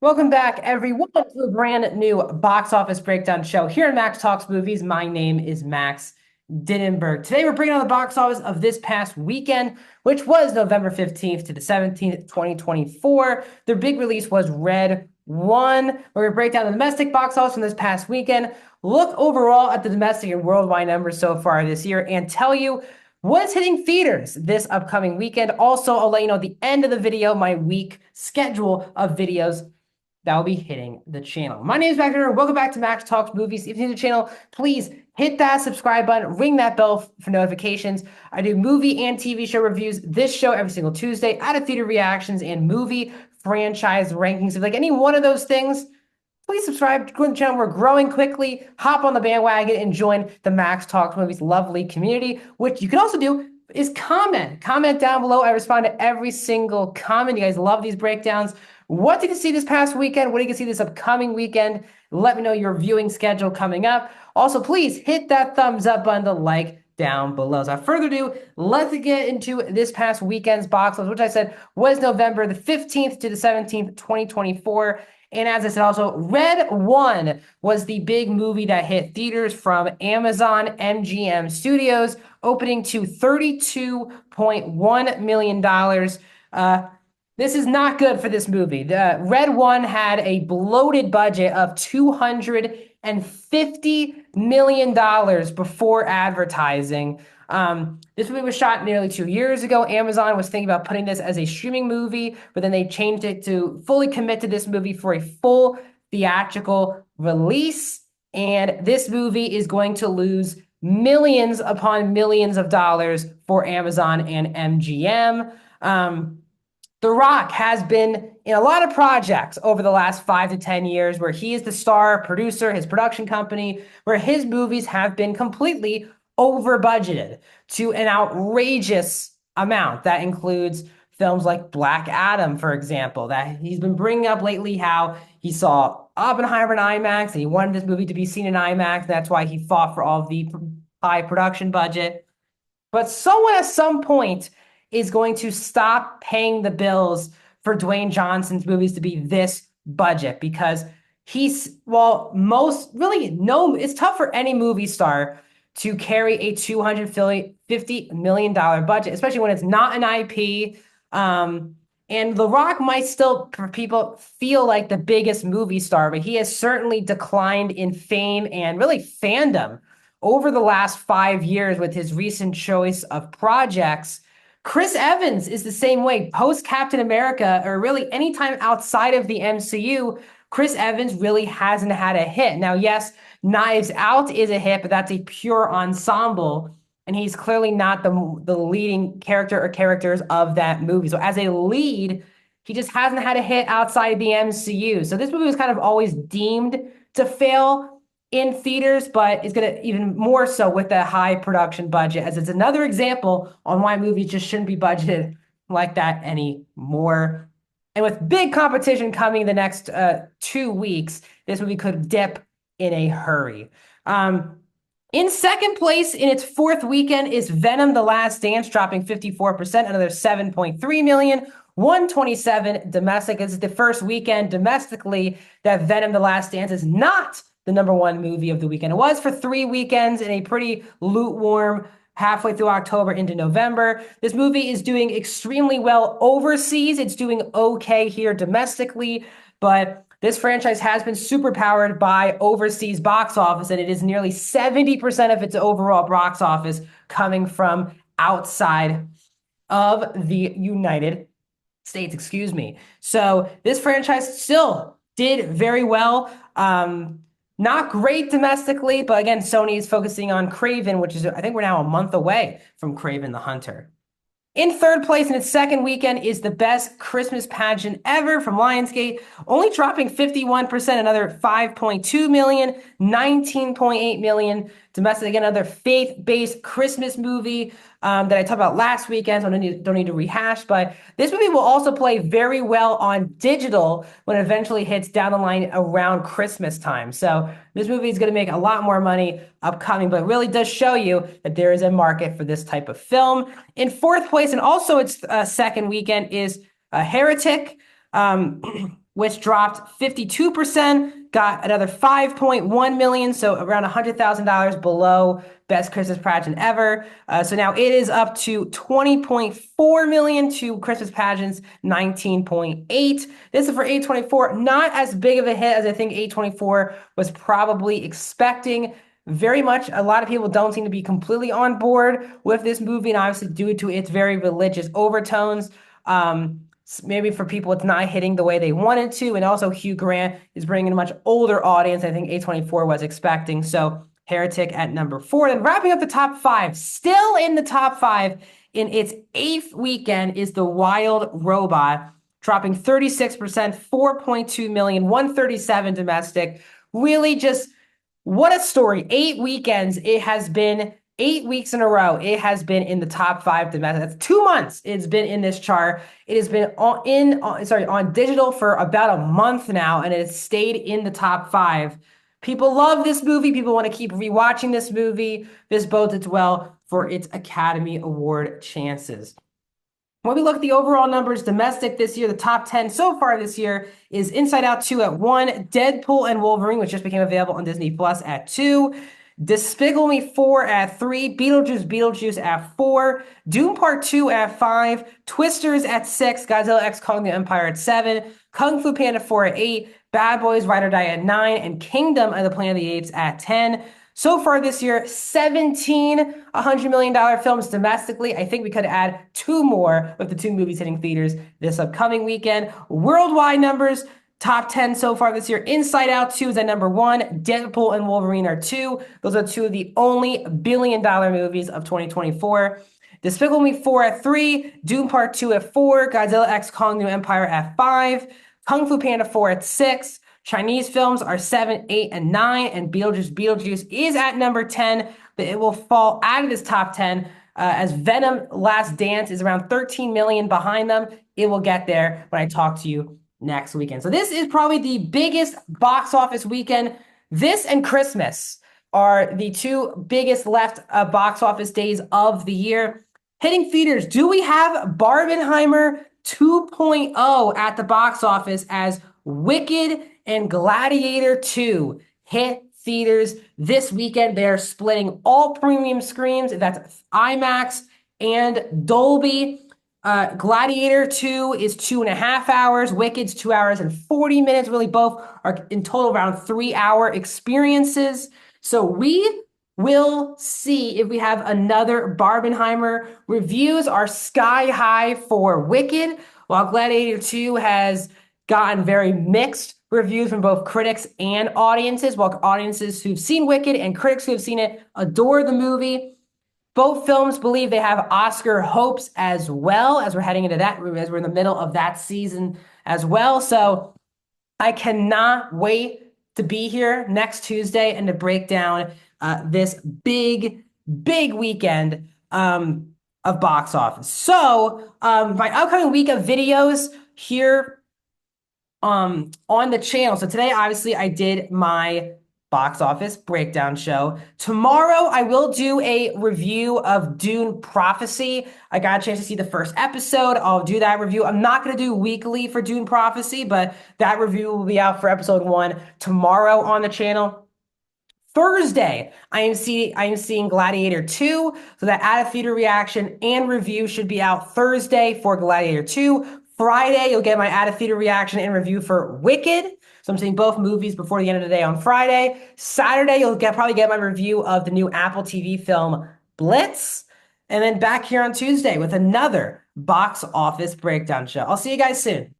Welcome back, everyone, to a brand new box office breakdown show here in Max Talks Movies. My name is Max Dinnenberg. Today, we're bringing on the box office of this past weekend, which was November 15th to the 17th, 2024. Their big release was Red One. We're going to break down the domestic box office from this past weekend, look overall at the domestic and worldwide numbers so far this year, and tell you what's hitting theaters this upcoming weekend. Also, I'll let you know at the end of the video my week schedule of videos that will be hitting the channel. My name is Max Dinnenberg. Welcome back to Max Talks Movies. If you're new to the channel, please hit that subscribe button, ring that bell for notifications. I do movie and TV show reviews this show every single Tuesday, out of theater reactions and movie franchise rankings. If you like any one of those things, please subscribe to the channel. We're growing quickly. Hop on the bandwagon and join the Max Talks Movies lovely community. Which you can also do is comment. Comment down below. I respond to every single comment. You guys love these breakdowns. What did you see this past weekend? What did you see this upcoming weekend? Let me know your viewing schedule coming up. Also, please hit that thumbs up button to like down below. So without further ado, let's get into this past weekend's box office, which I said was November the 15th to the 17th, 2024. And as I said, also, Red One was the big movie that hit theaters from Amazon MGM Studios, opening to $32.1 million. This is not good for this movie. The Red One had a bloated budget of $250 million before advertising. This movie was shot nearly 2 years ago. Amazon was thinking about putting this as a streaming movie, but then they changed it to fully commit to this movie for a full theatrical release. And this movie is going to lose millions upon millions of dollars for Amazon and MGM. The Rock has been in a lot of projects over the last 5 to 10 years where he is the star producer, his production company, where his movies have been completely over budgeted to an outrageous amount. That includes films like Black Adam, for example, that he's been bringing up lately, how he saw Oppenheimer in IMAX and he wanted this movie to be seen in IMAX. That's why he fought for all of the high production budget. But someone at some point is going to stop paying the bills for Dwayne Johnson's movies to be this budget, because well, it's tough for any movie star to carry a $250 million budget, especially when it's not an IP. And The Rock might still, for people, feel like the biggest movie star, but he has certainly declined in fame and really fandom over the last 5 years with his recent choice of projects. Chris Evans is the same way. Post Captain America, or really anytime outside of the MCU, Chris Evans really hasn't had a hit. Now, yes, Knives Out is a hit, but that's a pure ensemble, and he's clearly not the leading character or characters of that movie. So as a lead, he just hasn't had a hit outside of the MCU. So this movie was kind of always deemed to fail in theaters, but it's going to even more so with the high production budget, as it's another example on why movies just shouldn't be budgeted like that anymore. And with big competition coming the next 2 weeks, this movie could dip in a hurry. In second place in its fourth weekend is Venom: The Last Dance, dropping 54%, another 7.3 million. 127 domestic. This is the first weekend domestically that Venom: The Last Dance is not the #1 movie of the weekend. It was for 3 weekends in a pretty lukewarm halfway through October into November. This movie is doing extremely well overseas. It's doing okay here domestically, but this franchise has been superpowered by overseas box office, and it is nearly 70% of its overall box office coming from outside of the United States, excuse me. So this franchise still did very well. Not great domestically, but again, Sony is focusing on Kraven, which is, I think we're now a month away from Kraven the Hunter. In third place in its second weekend is The Best Christmas Pageant Ever from Lionsgate, only dropping 51%, another 5.2 million, 19.8 million domestic. Again, another faith-based Christmas movie that I talked about last weekend, so I don't need to rehash. But this movie will also play very well on digital when it eventually hits down the line around Christmas time. So this movie is going to make a lot more money upcoming, but it really does show you that there is a market for this type of film. In fourth place, and also its second weekend, is Heretic, which dropped 52%, got another 5.1 million, so around $100,000 below best Christmas pageant ever. So now it is up to 20.4 million to Christmas pageants 19.8. This is for A24, not as big of a hit as I think A24 was probably expecting. Very much, a lot of people don't seem to be completely on board with this movie, and obviously due to its very religious overtones. Maybe for people, it's not hitting the way they wanted to, and also Hugh Grant is bringing a much older audience I think A24 was expecting. So Heretic at number 4. Then wrapping up the top 5, still in the top 5 in its 8th weekend is The Wild Robot, dropping 36%, 4.2 million, 137 domestic. Really just what a story. 8 weekends. It has been 8 weeks in a row. It has been in the top 5 domestic. That's 2 months. It's been in this chart. It has been on digital for about a month now, and it has stayed in the top 5. People love this movie. People want to keep rewatching this movie. This bodes as well for its Academy Award chances. When we look at the overall numbers, domestic this year, the top 10 so far this year is Inside Out 2 at 1, Deadpool and Wolverine, which just became available on Disney Plus at 2, Despicable Me 4 at 3, Beetlejuice at 4, Doom Part 2 at 5, Twisters at 6, Godzilla X Kong the Empire at 7, Kung Fu Panda 4 at 8, Bad Boys Ride or Die at 9, and Kingdom of the Planet of the Apes at 10. So far this year, 17 $100 million films domestically. I think we could add 2 more with the 2 movies hitting theaters this upcoming weekend. Worldwide numbers, top 10 so far this year. Inside Out 2 is at number 1. Deadpool and Wolverine are 2. Those are 2 of the only billion-dollar movies of 2024. Despicable Me 4 at 3. Doom Part 2 at 4. Godzilla X Kong New Empire at 5. Kung Fu Panda 4 at 6. Chinese films are 7, 8, and 9, and Beetlejuice is at number 10, but it will fall out of this top 10 as Venom Last Dance is around 13 million behind them. It will get there when I talk to you next weekend. So this is probably the biggest box office weekend. This and Christmas are the 2 biggest left box office days of the year. Hitting theaters, do we have Barbenheimer 2.0 at the box office as Wicked and Gladiator 2 hit theaters this weekend? They're splitting all premium screens. That's IMAX and Dolby. Gladiator 2 is 2.5 hours. Wicked's 2 hours and 40 minutes. Really, both are in total around 3-hour experiences. So we will see if we have another Barbenheimer. Reviews are sky high for Wicked, while Gladiator 2 has gotten very mixed reviews from both critics and audiences, while audiences who've seen Wicked and critics who have seen it adore the movie. Both films believe they have Oscar hopes as well, as we're heading into that, as we're in the middle of that season as well. So I cannot wait to be here next Tuesday and to break down this big weekend of box office. So my upcoming week of videos here on the channel. So today, obviously, I did my box office breakdown show. Tomorrow, I will do a review of Dune Prophecy. I got a chance to see the first episode. I'll do that review. I'm not going to do weekly for Dune Prophecy, but that review will be out for episode 1 tomorrow on the channel. Thursday, I am seeing Gladiator 2, so that out of theater reaction and review should be out Thursday for Gladiator 2. Friday, you'll get my out of theater reaction and review for Wicked. So I'm seeing both movies before the end of the day on Friday. Saturday, you'll probably get my review of the new Apple TV film Blitz. And then back here on Tuesday with another box office breakdown show. I'll see you guys soon.